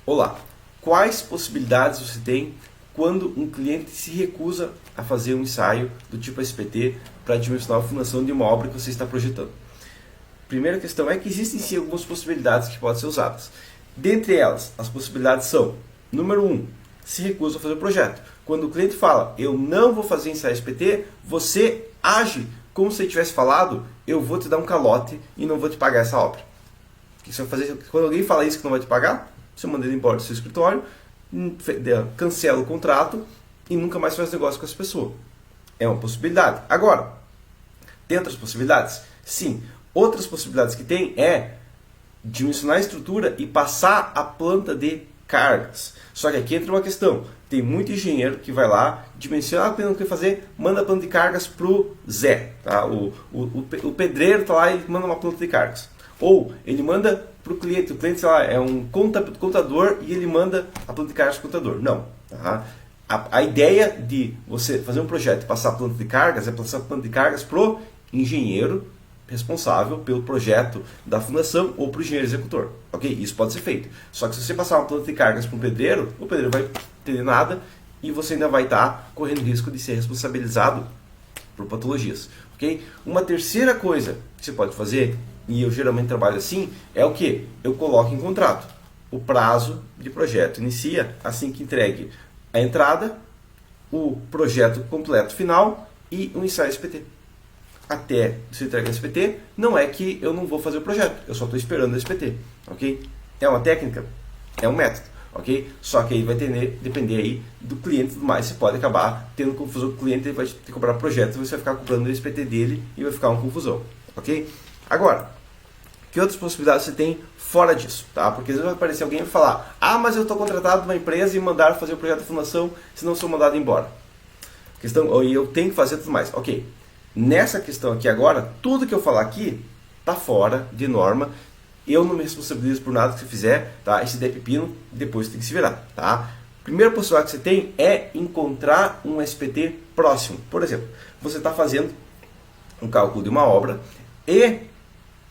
Olá, quais possibilidades você tem quando um cliente se recusa a fazer um ensaio do tipo SPT para dimensionar a fundação de uma obra que você está projetando? Primeira questão é que existem sim algumas possibilidades que podem ser usadas. Dentre elas, as possibilidades são: número 1, se recusa a fazer o projeto. Quando o cliente fala, eu não vou fazer ensaio SPT, você age como se ele tivesse falado, eu vou te dar um calote e não vou te pagar essa obra. O que você vai fazer quando alguém fala isso que não vai te pagar? Você manda ele embora do seu escritório, cancela o contrato e nunca mais faz negócio com essa pessoa. É uma possibilidade. Agora, tem outras possibilidades? Sim. Outras possibilidades que tem é dimensionar a estrutura e passar a planta de cargas. Só que aqui entra uma questão. Tem muito engenheiro que vai lá, dimensiona o que não quer fazer, manda a planta de cargas pro Zé. Tá? O pedreiro está lá e manda uma planta de cargas. Ou ele manda para o cliente, sei lá, é um contador e ele manda a planta de cargas para o contador. Não. Tá? A ideia de você fazer um projeto e passar a planta de cargas é passar a planta de cargas para o engenheiro responsável pelo projeto da fundação ou para o engenheiro executor. Ok? Isso pode ser feito. Só que se você passar uma planta de cargas para um pedreiro, o pedreiro vai entender nada e você ainda vai estar correndo risco de ser responsabilizado por patologias. Ok? Uma terceira coisa que você pode fazer, e eu geralmente trabalho assim, é o que? Eu coloco em contrato. O prazo de projeto inicia assim que entregue a entrada, o projeto completo final e o ensaio SPT. Até você entregar o SPT, não é que eu não vou fazer o projeto, eu só estou esperando o SPT. Ok? É uma técnica? É um método. Ok? Só que aí vai depender aí do cliente e tudo mais. Você pode acabar tendo confusão com o cliente, ele vai ter que cobrar projeto, você vai ficar cobrando o SPT dele e vai ficar uma confusão. Ok? Agora, que outras possibilidades você tem fora disso? Tá? Porque às vezes vai aparecer alguém e vai falar: ah, mas eu estou contratado numa empresa e mandaram fazer o projeto de fundação, senão eu sou mandado embora. Questão, e eu tenho que fazer tudo mais. Ok. Nessa questão aqui agora, tudo que eu falar aqui está fora de norma. Eu não me responsabilizo por nada que você fizer, tá? E se der pepino, depois tem que se virar, tá? Primeira possibilidade que você tem é encontrar um SPT próximo. Por exemplo, você está fazendo um cálculo de uma obra e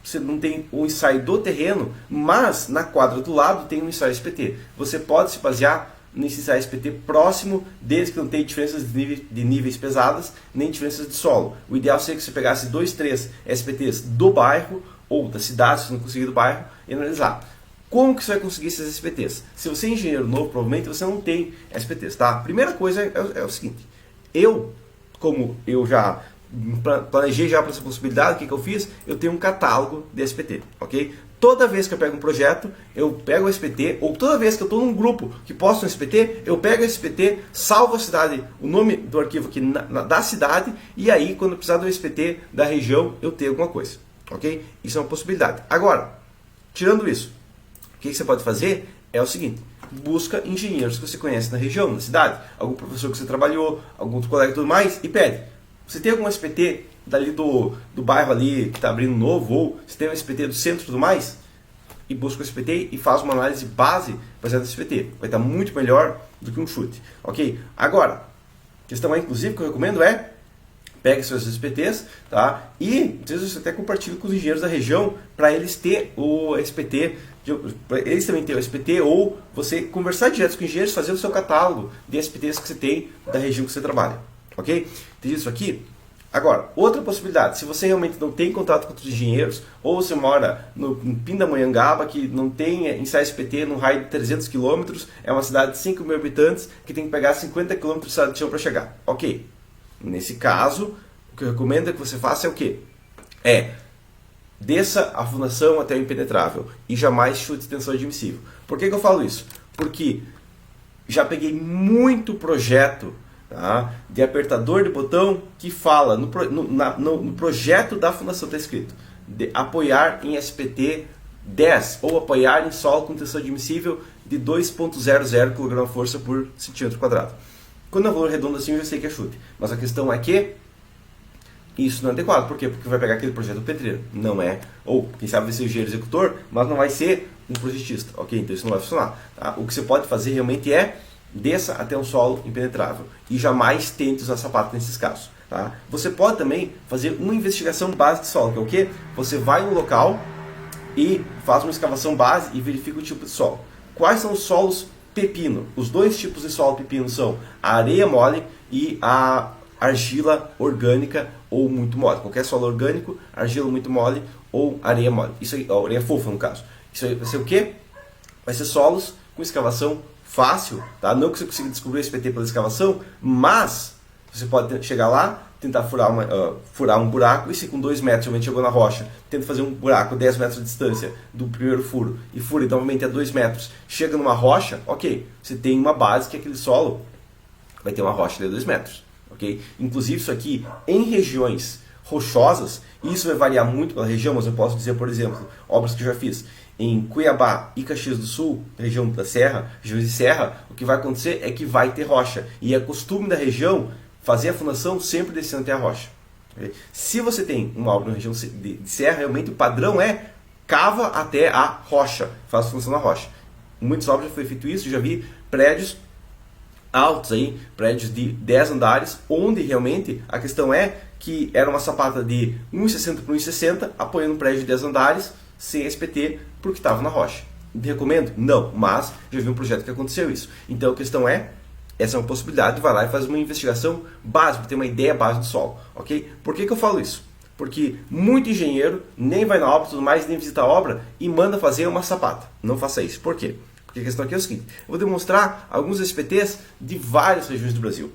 você não tem o ensaio do terreno, mas na quadra do lado tem um ensaio SPT. Você pode se basear nesse ensaio SPT próximo, desde que não tenha diferenças de níveis pesadas, nem diferenças de solo. O ideal seria que você pegasse 2, 3 SPTs do bairro, ou da cidade, se não conseguir do bairro, e analisar. Como que você vai conseguir esses SPTs? Se você é engenheiro novo, provavelmente você não tem SPTs, tá? Primeira coisa é o seguinte, como eu já planejei já para essa possibilidade, o que eu fiz? Eu tenho um catálogo de SPT, ok? Toda vez que eu pego um projeto, eu pego o SPT, ou toda vez que eu estou num grupo que posta um SPT, eu pego o SPT, salvo a cidade, o nome do arquivo aqui da cidade, e aí quando eu precisar do SPT da região, eu tenho alguma coisa, ok? Isso é uma possibilidade. Agora, tirando isso, o que você pode fazer é o seguinte: busca engenheiros que você conhece na região, na cidade, algum professor que você trabalhou, algum outro colega e tudo mais, e pede: você tem algum SPT dali do bairro ali que está abrindo novo, ou você tem um SPT do centro e tudo mais? E busca o SPT e faz uma análise base baseada no SPT. Vai estar muito melhor do que um chute. Ok? Agora, a questão aí, inclusive, que eu recomendo é: pegue seus SPTs, tá? E às vezes você até compartilha com os engenheiros da região para eles ter o SPT, eles também ter o SPT, ou você conversar direto com os engenheiros, fazer o seu catálogo de SPTs que você tem da região que você trabalha. Ok? Entendi isso aqui? Agora, outra possibilidade: se você realmente não tem contato com outros engenheiros, ou você mora no Pindamonhangaba, que não tem ensaio SPT no raio de 300 km, é uma cidade de 5 mil habitantes, que tem que pegar 50 km de estrada de chão para chegar. Ok. Nesse caso, o que eu recomendo é que você faça é o quê? Desça a fundação até o impenetrável e jamais chute tensão admissível. Por que eu falo isso? Porque já peguei muito projeto, tá, de apertador de botão que fala no projeto da fundação, está escrito de apoiar em SPT 10 ou apoiar em solo com tensão admissível de 2,00 kgf por centímetro quadrado. Quando é um valor redondo assim, eu já sei que é chute. Mas a questão é que isso não é adequado. Por quê? Porque vai pegar aquele projeto do pedreiro. Não é. Ou, quem sabe vai ser o engenheiro executor, mas não vai ser um projetista. Ok? Então isso não vai funcionar. Tá? O que você pode fazer realmente é: desça até um solo impenetrável. E jamais tente usar sapato nesses casos. Tá? Você pode também fazer uma investigação base de solo. Que é o quê? Você vai no local e faz uma escavação base e verifica o tipo de solo. Quais são os solos pepino? Os dois tipos de solo pepino são a areia mole e a argila orgânica ou muito mole. Qualquer solo orgânico, argila muito mole ou areia mole. Isso aí, areia fofa no caso. Isso aí vai ser o quê? Vai ser solos com escavação fácil, tá? Não que você consiga descobrir o SPT pela escavação, mas você pode chegar lá, tentar furar um buraco, e se com 2 metros realmente chegou na rocha, tenta fazer um buraco a 10 metros de distância do primeiro furo, e fura novamente a 2 metros, chega numa rocha, ok, você tem uma base que aquele solo vai ter uma rocha de 2 metros, ok? Inclusive isso aqui, em regiões rochosas, isso vai variar muito pela região, mas eu posso dizer, por exemplo, obras que eu já fiz em Cuiabá e Caxias do Sul, região da Serra, regiões de serra, o que vai acontecer é que vai ter rocha, e é costume da região fazer a fundação sempre descendo até a rocha. Se você tem uma obra na região de serra, realmente o padrão é cava até a rocha, faz a fundação na rocha. Em muitas obras já foi feito isso, já vi prédios altos aí, prédios de 10 andares, onde realmente a questão é que era uma sapata de 1,60 por 1,60, apoiando um prédio de 10 andares, sem SPT, porque estava na rocha. Recomendo? Não, mas já vi um projeto que aconteceu isso. Então a questão é, essa é uma possibilidade, vai lá e faz uma investigação básica, para ter uma ideia básica do solo, ok? Por que eu falo isso? Porque muito engenheiro nem vai na obra, tudo mais, nem visita a obra e manda fazer uma sapata. Não faça isso. Por quê? Porque a questão aqui é o seguinte, eu vou demonstrar alguns SPTs de várias regiões do Brasil.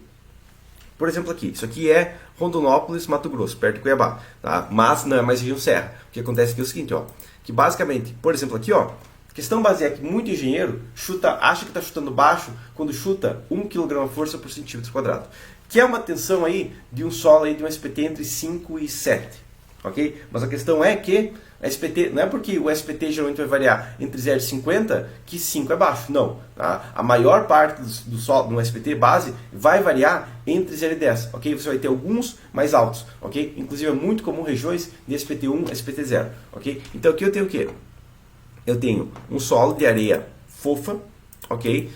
Por exemplo aqui, isso aqui é Rondonópolis, Mato Grosso, perto de Cuiabá, tá? Mas não é mais região serra. O que acontece aqui é o seguinte, ó, que basicamente, por exemplo aqui, ó, a questão base é que muito engenheiro acha que está chutando baixo quando chuta 1 kg força por centímetro quadrado. Que é uma tensão aí de um solo aí de um SPT entre 5 e 7. Ok? Mas a questão é que a SPT, não é porque o SPT geralmente vai variar entre 0 e 50 que 5 é baixo. Não. Tá? A maior parte do solo no SPT base vai variar entre 0 e 10. Ok? Você vai ter alguns mais altos. Ok? Inclusive é muito comum regiões de SPT1 e SPT0. Ok? Então aqui eu tenho o quê? Eu tenho um solo de areia fofa, ok?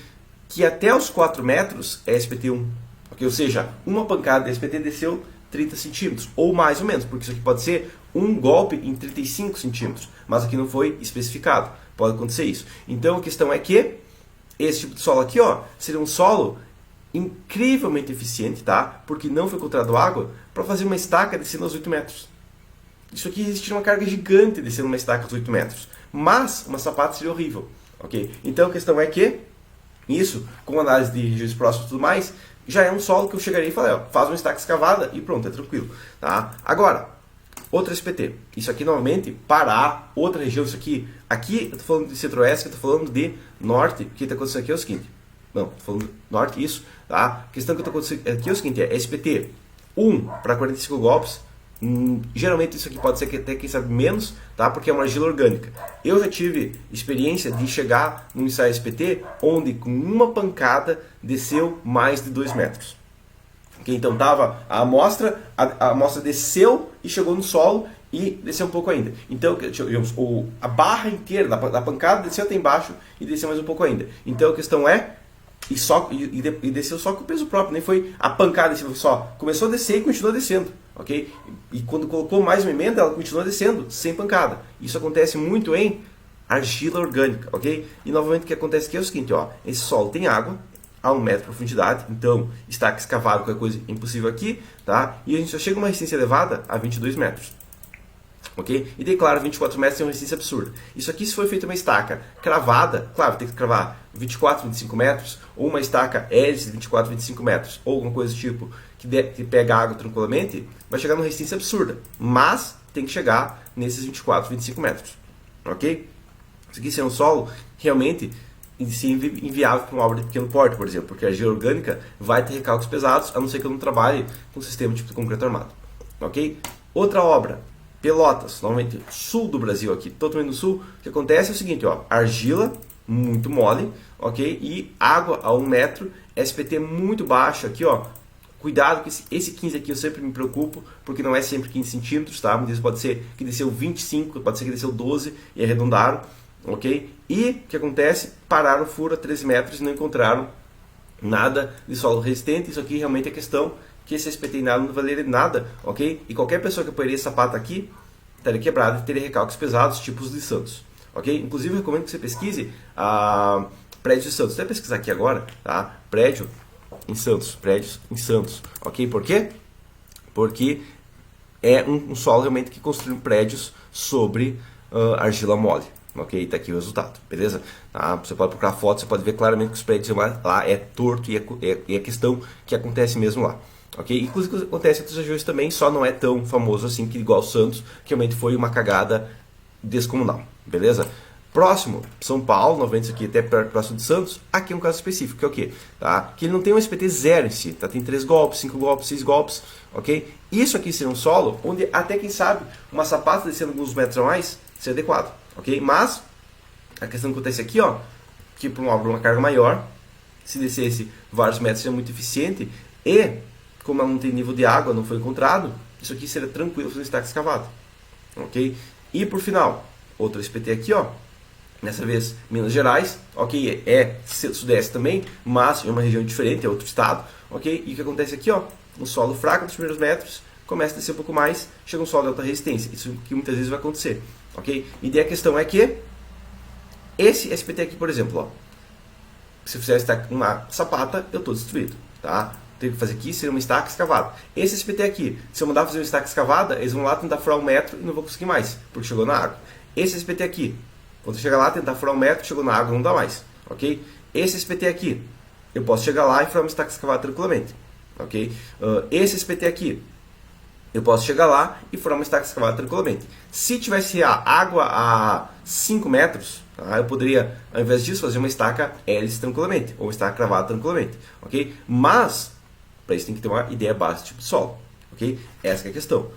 Que até os 4 metros é SPT1. Okay? Ou seja, uma pancada de SPT desceu 30 centímetros, ou mais ou menos, porque isso aqui pode ser um golpe em 35 centímetros, mas aqui não foi especificado. Pode acontecer isso. Então a questão é que esse tipo de solo aqui, ó, seria um solo incrivelmente eficiente, tá? Porque não foi encontrado água para fazer uma estaca descendo aos 8 metros. Isso aqui existiria uma carga gigante descendo uma estaca aos 8 metros. Mas uma sapata seria horrível. Okay? Então a questão é que isso, com análise de regiões próximas e tudo mais, já é um solo que eu chegaria e falei, ó, faz uma estaca escavada e pronto, é tranquilo. Tá? Agora, outro SPT. Isso aqui novamente, Pará, outra região, isso aqui. Aqui eu estou falando de centro-oeste, eu estou falando de norte. O que está acontecendo aqui é o seguinte. Não, estou falando de norte, isso. Tá? A questão que está acontecendo aqui é o seguinte, é SPT 1 para 45 golpes. Geralmente isso aqui pode ser que até, quem sabe, menos, tá? Porque é uma argila orgânica. Eu já tive experiência de chegar num ensaio SPT onde com uma pancada desceu mais de 2 metros. Okay? Então tava a amostra desceu e chegou no solo e desceu um pouco ainda. Então a barra inteira da pancada desceu até embaixo e desceu mais um pouco ainda. Então a questão é e desceu só com o peso próprio, nem foi a pancada, só começou a descer e continuou descendo, ok? E quando colocou mais uma emenda, ela continua descendo, sem pancada. Isso acontece muito em argila orgânica, ok? E novamente o que acontece aqui é o seguinte, ó, esse solo tem água a 1 metro de profundidade, então estaca escavado, qualquer coisa impossível aqui, tá? E a gente só chega a uma resistência elevada a 22 metros. Okay? E daí, claro, 24 metros tem uma resistência absurda. Isso aqui, se for feita uma estaca cravada, claro, tem que cravar 24, 25 metros, ou uma estaca hélice de 24, 25 metros, ou alguma coisa do tipo que pega água tranquilamente, vai chegar numa resistência absurda. Mas tem que chegar nesses 24, 25 metros. Ok? Isso aqui ser um solo realmente inviável para uma obra de pequeno porte, por exemplo, porque a argila orgânica vai ter recalques pesados, a não ser que eu não trabalhe com sistema tipo de concreto armado. Ok? Outra obra. Pelotas, normalmente sul do Brasil aqui, totalmente no sul, o que acontece é o seguinte, ó, argila muito mole, ok? E água a 1 metro, SPT muito baixo aqui, ó. Cuidado que esse 15 aqui eu sempre me preocupo, porque não é sempre 15 centímetros, tá? Muitas vezes pode ser que desceu 25, pode ser que desceu 12 e arredondaram, ok? E o que acontece? Pararam o furo a 13 metros e não encontraram nada de solo resistente. Isso aqui realmente é questão que esse SPT nada não valeria nada, ok? E qualquer pessoa que apoiaria esse sapato aqui estaria quebrado e teria recalques pesados, tipos de Santos, ok? Inclusive eu recomendo que você pesquise prédio em Santos. Vou até pesquisar aqui agora, tá? Prédio em Santos, prédios em Santos, ok? Por quê? Porque é um solo realmente que construiu prédios sobre argila mole. Ok, tá aqui o resultado, beleza? Tá? Você pode procurar foto, você pode ver claramente que os prédios lá é torto e é questão que acontece mesmo lá. Ok? Inclusive acontece em outras regiões também, só não é tão famoso assim que igual o Santos, que realmente foi uma cagada descomunal, beleza? Próximo, São Paulo, 90 aqui até próximo de Santos, aqui é um caso específico, que é o quê? Tá? Que ele não tem um SPT zero em si, tá? Tem 3 golpes, 5 golpes, 6 golpes, ok? Isso aqui seria um solo onde até quem sabe uma sapata descendo alguns metros a mais seria adequado, ok? Mas a questão que acontece aqui, ó, que para uma carga maior, se descesse vários metros seria muito eficiente e como ela não tem nível de água, não foi encontrado, isso aqui seria tranquilo fazer um estaque escavado, ok? E por final, outro SPT aqui, ó, dessa vez Minas Gerais, ok? É sudeste também, mas é uma região diferente, é outro estado, ok? E o que acontece aqui, ó, um solo fraco nos primeiros metros, começa a descer um pouco mais, chega um solo de alta resistência, isso que muitas vezes vai acontecer, ok? E daí a questão é que esse SPT aqui, por exemplo, ó, se eu fizer uma sapata, eu estou destruído, tá? Tenho que fazer aqui, seria uma estaca escavada. Esse SPT aqui, se eu mandar fazer uma estaca escavada, eles vão lá tentar furar 1 metro e não vou conseguir mais, porque chegou na água. Esse SPT aqui, quando chegar lá, tentar furar 1 metro, chegou na água, não dá mais, ok? Esse SPT aqui, eu posso chegar lá e furar uma estaca escavada tranquilamente, ok? Esse SPT aqui, eu posso chegar lá e furar uma estaca escavada tranquilamente. Se tivesse a água a 5 metros, tá, eu poderia, ao invés disso, fazer uma estaca hélice tranquilamente, ou uma estaca cravada tranquilamente, ok? Mas, para isso tem que ter uma ideia base do tipo de solo, ok? Essa que é a questão.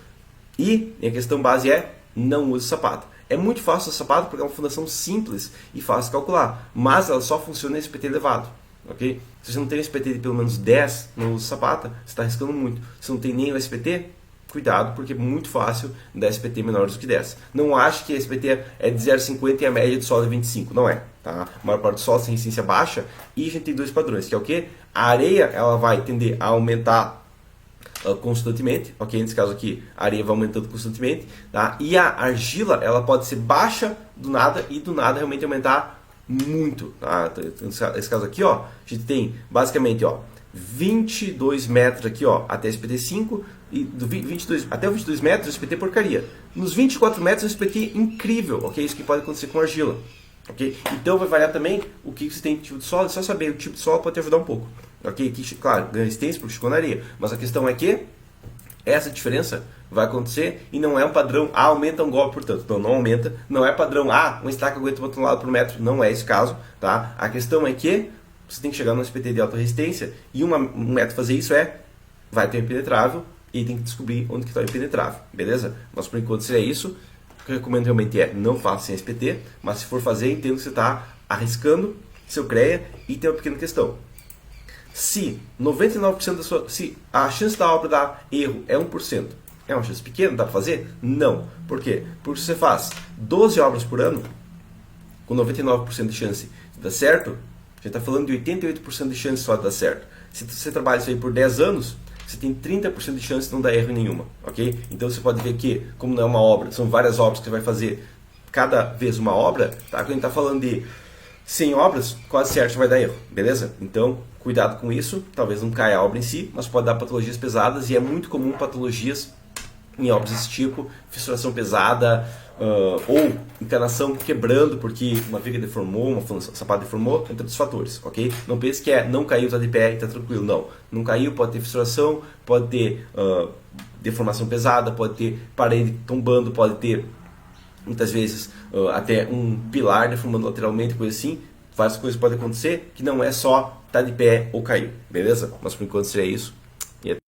E a questão base é, não use sapato. É muito fácil usar sapato porque é uma fundação simples e fácil de calcular, mas ela só funciona em SPT elevado, ok? Se você não tem um SPT de pelo menos 10, não use sapata, você está arriscando muito. Se não tem nem o SPT, cuidado, porque é muito fácil dar SPT menores do que 10. Não acho que a SPT é de 0,50 e a média de solo é 25, não é. Tá? A maior parte do solo tem resistência baixa e a gente tem 2 padrões, que é o que? A areia ela vai tender a aumentar constantemente, ok? Nesse caso aqui, a areia vai aumentando constantemente, tá? E a argila, ela pode ser baixa do nada e do nada realmente aumentar muito, tá? Nesse caso aqui, ó, a gente tem basicamente, ó, 22 metros aqui, ó, até SPT 5 e do 22 até os 22 metros SPT porcaria. Nos 24 metros SPT incrível, ok? Isso que pode acontecer com argila, ok? Então vai variar também o que você tem de tipo de solo, só saber o tipo de solo pode te ajudar um pouco, ok? Aqui, claro, ganha resistência porque chegou na areia, mas a questão é que essa diferença vai acontecer e não é um padrão, aumenta um golpe, portanto, então não aumenta, não é padrão, uma estaca aguenta uma tonelada por metro, não é esse caso, tá? A questão é que você tem que chegar no SPT de alta resistência e um método fazer isso vai ter um impenetrável e tem que descobrir onde que está o impenetrável, beleza? Mas por enquanto seria isso. O que eu recomendo realmente é não faça sem SPT, mas se for fazer, entendo que você está arriscando seu CREA e tem uma pequena questão. Se 99% da sua, se a chance da obra dar erro é 1%, é uma chance pequena, dá para fazer? Não. Por quê? Porque se você faz 12 obras por ano, com 99% de chance de dar certo, a gente está falando de 88% de chance só de dar certo. Se você trabalha isso aí por 10 anos, você tem 30% de chance de não dar erro nenhuma, ok? Então você pode ver que, como não é uma obra, são várias obras que você vai fazer cada vez uma obra, tá? Quando a gente está falando de 100 obras, quase certo vai dar erro, beleza? Então, cuidado com isso, talvez não caia a obra em si, mas pode dar patologias pesadas e é muito comum patologias em obras desse tipo, fissuração pesada, ou encanação quebrando porque uma viga deformou, uma sapato deformou, entre outros fatores, ok? Não pense que não caiu, está de pé e está tranquilo, não. Não caiu, pode ter fissuração, pode ter deformação pesada, pode ter parede tombando, pode ter muitas vezes até um pilar deformando lateralmente, coisa assim. Várias coisas podem acontecer que não é só estar de pé ou cair, beleza? Mas por enquanto seria isso.